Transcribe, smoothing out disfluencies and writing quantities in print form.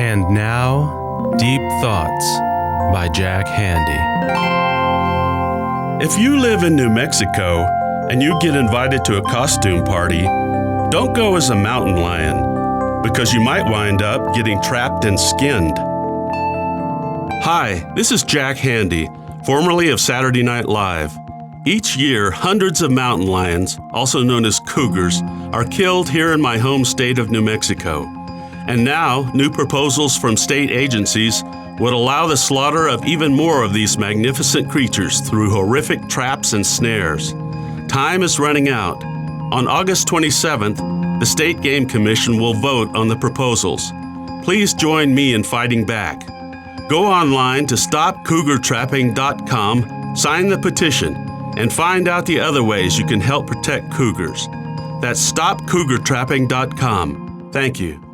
And now, Deep Thoughts by Jack Handey. If you live in New Mexico and you get invited to a costume party, don't go as a mountain lion, because you might wind up getting trapped and skinned. Hi, this is Jack Handey, formerly of Saturday Night Live. Each year, hundreds of mountain lions, also known as cougars, are killed here in my home state of New Mexico. And now, new proposals from state agencies would allow the slaughter of even more of these magnificent creatures through horrific traps and snares. Time is running out. On August 27th, the State Game Commission will vote on the proposals. Please join me in fighting back. Go online to stopcougartrapping.com, sign the petition, and find out the other ways you can help protect cougars. That's stopcougartrapping.com. Thank you.